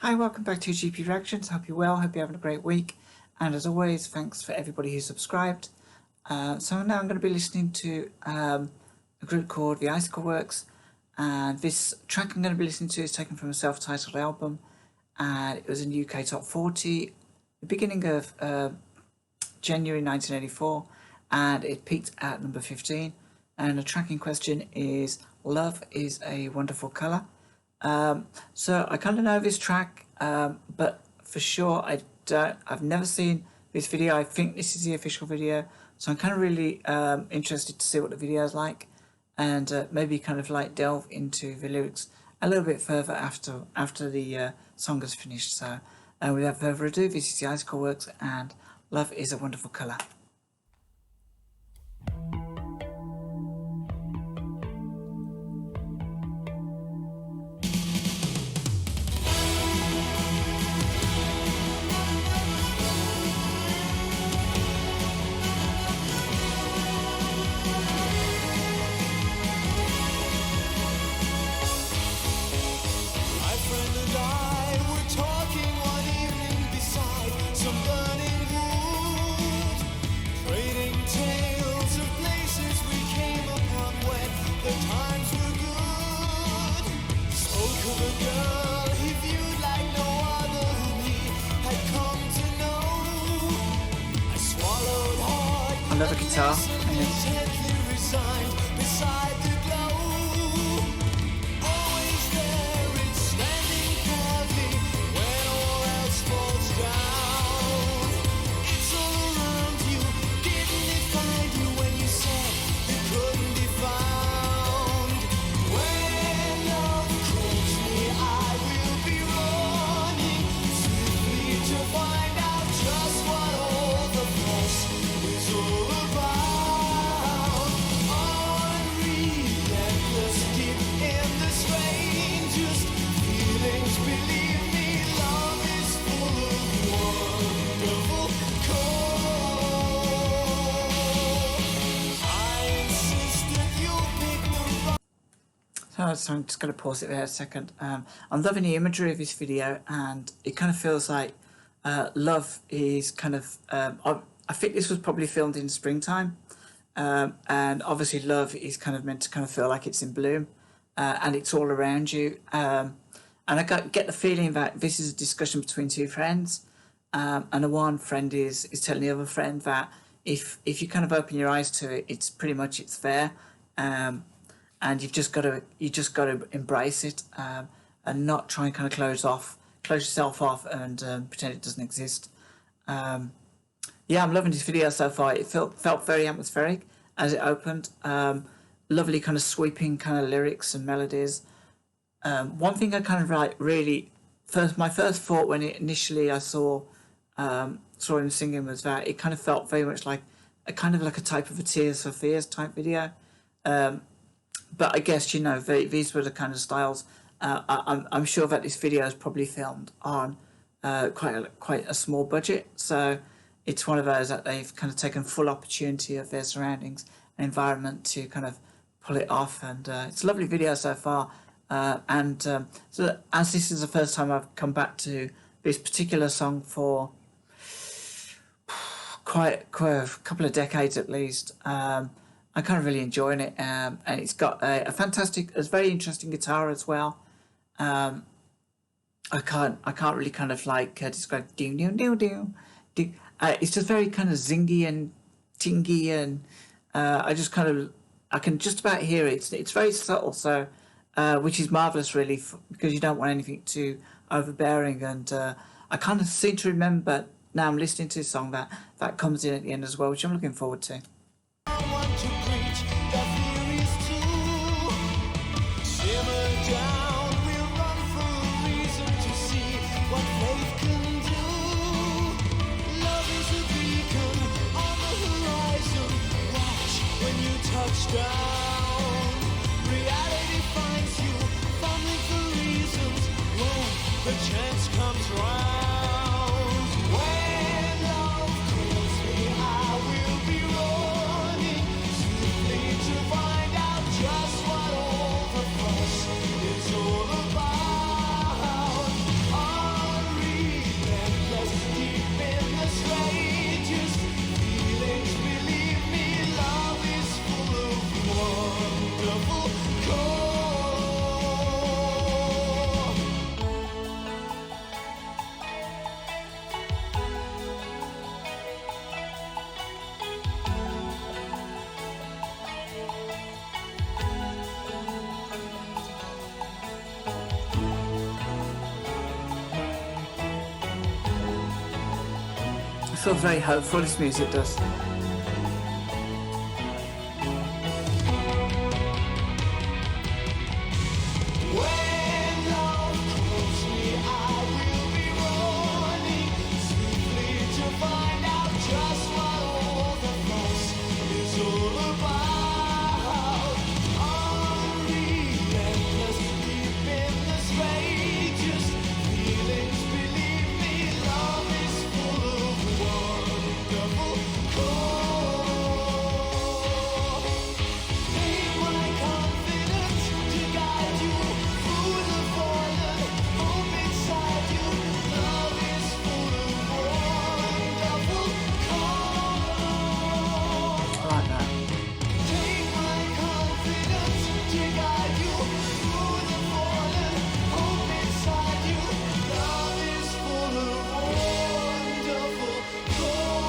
Hi, welcome back to GP Reactions. Hope you're well, hope you're having a great week. And as always, thanks for everybody who subscribed. So now I'm going to be listening to a group called the Icicle Works. And this track I'm going to be listening to is taken from a self-titled album. And it was in UK Top 40, the beginning of January 1984. And it peaked at number 15. And the track in question is Love is a Wonderful Colour. So I kind of know this track, but for sure I've never seen this video. I think this is the official video, so I'm kind of really interested to see what the video is like, and maybe kind of like delve into the lyrics a little bit further after the song is finished. So without further ado, this is the Icicle Works and Love is a Wonderful Colour. I love a guitar. So I'm just going to pause it there a second. I'm loving the imagery of this video, and it kind of feels like love is kind of... I think this was probably filmed in springtime, and obviously love is kind of meant to kind of feel like it's in bloom, and it's all around you. And I get the feeling that this is a discussion between two friends, and the one friend is telling the other friend that if you kind of open your eyes to it, it's pretty much it's there. And you just got to embrace it, and not try and kind of close yourself off and pretend it doesn't exist. Yeah, I'm loving this video so far. It felt very atmospheric as it opened. Lovely kind of sweeping kind of lyrics and melodies. One thing I kind of my first thought when I saw him singing was that it kind of felt very much like a type of a Tears for Fears type video. But I guess, these were the kind of styles. I'm sure that this video is probably filmed on quite a small budget. So it's one of those that they've kind of taken full opportunity of their surroundings and environment to kind of pull it off. And it's a lovely video so far. So as this is the first time I've come back to this particular song for quite a couple of decades at least, I'm kind of really enjoying it, and it's got a very interesting guitar as well. I can't really kind of describe it's just very kind of zingy and tingy, and I can just about hear it. It's very subtle, so which is marvelous really, because you don't want anything too overbearing. And I kind of seem to remember now I'm listening to this song that comes in at the end as well, which I'm looking forward to. Touchdown. Reality finds you fumbling for reasons. When the chance comes round, when love calls me, I will be running swiftly to find out just what all the fuss is all about. feels very hopeful, this music does. When love calls me, I will be running swiftly to find out just what all the fuss is all about. Unrelentless, deep in the strangest feelings, believe me, love is full of wonderful core. Take my confidence to guide you through the fallen hope inside you. Love is full of wonderful core. I like that. Take my confidence to guide you through the fallen hope inside you. Love is full of wonderful core.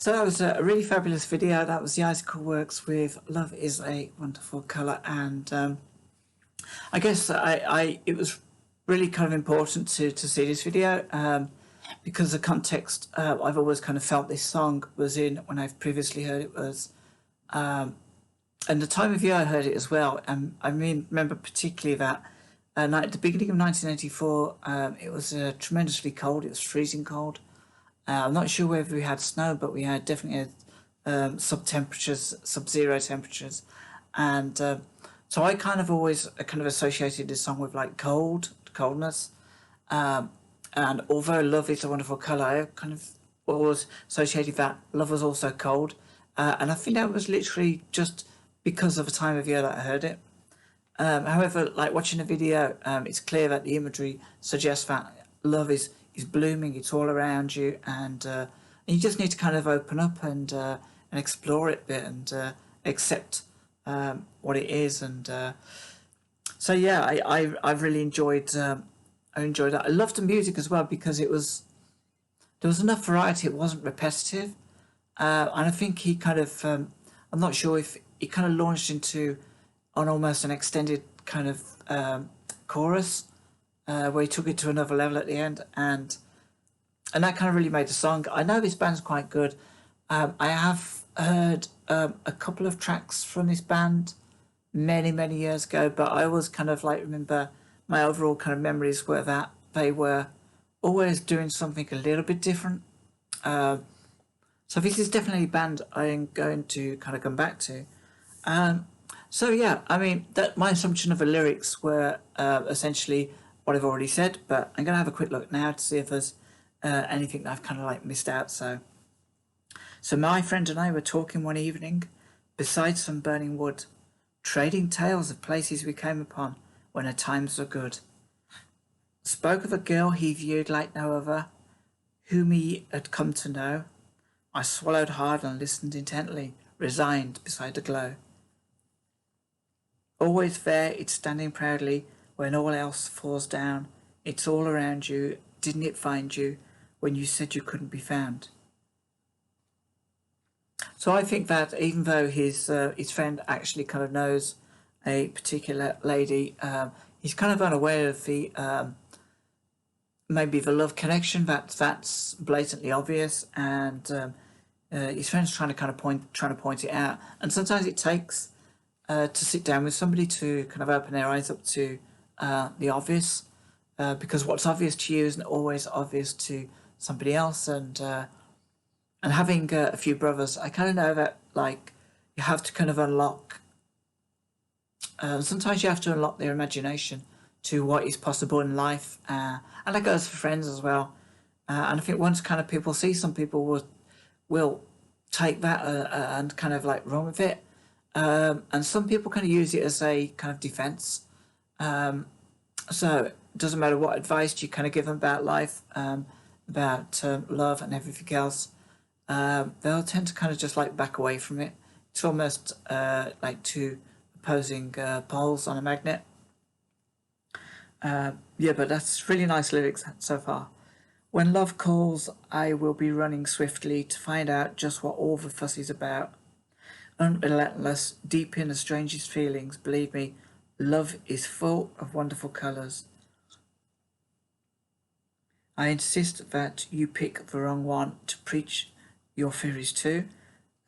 So that was a really fabulous video. That was the Icicle Works with Love is a Wonderful Colour. And I guess it was really kind of important to see this video because the context I've always kind of felt this song was in when I've previously heard it was, and the time of year I heard it as well. I remember particularly that night at the beginning of 1984, it was tremendously cold. It was freezing cold. I'm not sure whether we had snow, but we had definitely had sub-zero temperatures. And so I kind of always kind of associated this song with like coldness. And although love is a wonderful colour, I kind of always associated that love was also cold. And I think that was literally just because of the time of year that I heard it. However, like watching the video, it's clear that the imagery suggests that love is blooming, it's all around you, and you just need to kind of open up and explore it a bit and accept what it is. And so yeah, I really enjoyed that. I loved the music as well because there was enough variety. It wasn't repetitive, and I think he kind of I'm not sure if he kind of launched into on almost an extended kind of chorus. Where he took it to another level at the end, and that kind of really made the song. I know this band's quite good. I have heard a couple of tracks from this band many years ago, but I always kind of like remember my overall kind of memories were that they were always doing something a little bit different. So this is definitely a band I am going to kind of come back to. So yeah, I mean that my assumption of the lyrics were essentially what I've already said, but I'm going to have a quick look now to see if there's anything that I've kind of like missed out. So my friend and I were talking one evening beside some burning wood, trading tales of places we came upon when our times were good. Spoke of a girl he viewed like no other, whom he had come to know. I swallowed hard and listened intently, resigned beside the glow. Always there, it's standing proudly, when all else falls down. It's all around you, didn't it find you, when you said you couldn't be found? So I think that even though his friend actually kind of knows a particular lady, he's kind of unaware of the maybe the love connection that's blatantly obvious, and his friend's trying to point it out. And sometimes it takes to sit down with somebody to kind of open their eyes up to the obvious, because what's obvious to you isn't always obvious to somebody else. And having a few brothers, I kind of know that like you have to kind of unlock. Sometimes you have to unlock their imagination to what is possible in life, and that goes for friends as well. And I think once kind of people see, some people will take that and kind of like run with it, and some people kind of use it as a kind of defense. So it doesn't matter what advice you kind of give them about life, about love and everything else, they'll tend to kind of just like back away from it. It's almost like to a opposing poles on a magnet. Yeah, but that's really nice lyrics so far. When love calls, I will be running swiftly to find out just what all the fuss is about. Unrelentless, deep in the strangest feelings, believe me, love is full of wonderful colours. I insist that you pick the wrong one to preach your theories to.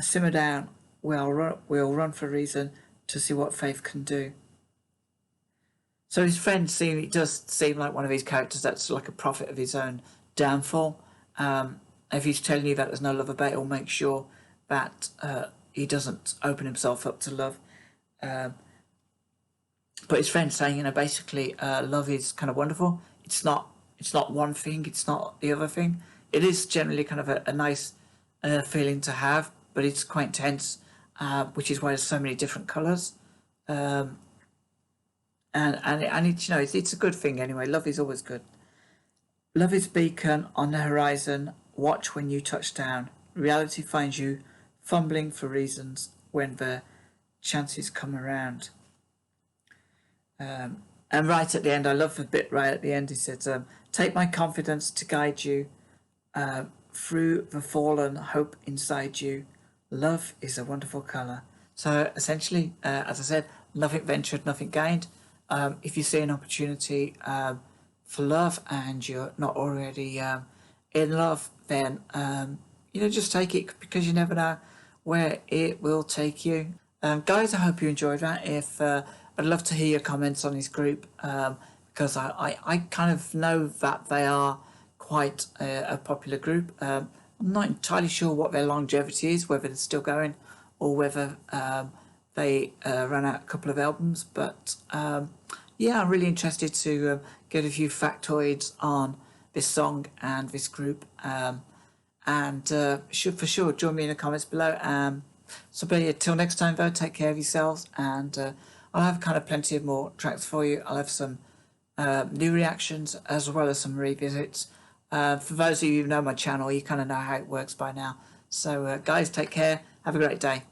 Simmer down, we'll run for a reason to see what faith can do. So his friend it does seem like one of his characters that's like a prophet of his own downfall. If he's telling you that there's no love about it, he'll make sure that he doesn't open himself up to love. But his friend's saying, basically, love is kind of wonderful. It's not one thing. It's not the other thing. It is generally kind of a nice feeling to have, but it's quite intense, which is why there's so many different colours. And it's a good thing anyway. Love is always good. Love is beacon on the horizon. Watch when you touch down. Reality finds you fumbling for reasons when the chances come around. And right at the end, I love the bit right at the end. He said, take my confidence to guide you through the fallen hope inside you. Love is a wonderful colour. So essentially, as I said, nothing ventured, nothing gained. If you see an opportunity for love and you're not already in love, then just take it, because you never know where it will take you. Guys, I hope you enjoyed that. I'd love to hear your comments on this group, because I kind of know that they are quite a popular group. I'm not entirely sure what their longevity is, whether they're still going or whether they ran out a couple of albums. But yeah, I'm really interested to get a few factoids on this song and this group. And should for sure join me in the comments below. So till next time though, take care of yourselves, and I'll have kind of plenty of more tracks for you. I'll have some new reactions as well as some revisits. For those of you who know my channel, you kind of know how it works by now. So guys, take care, have a great day.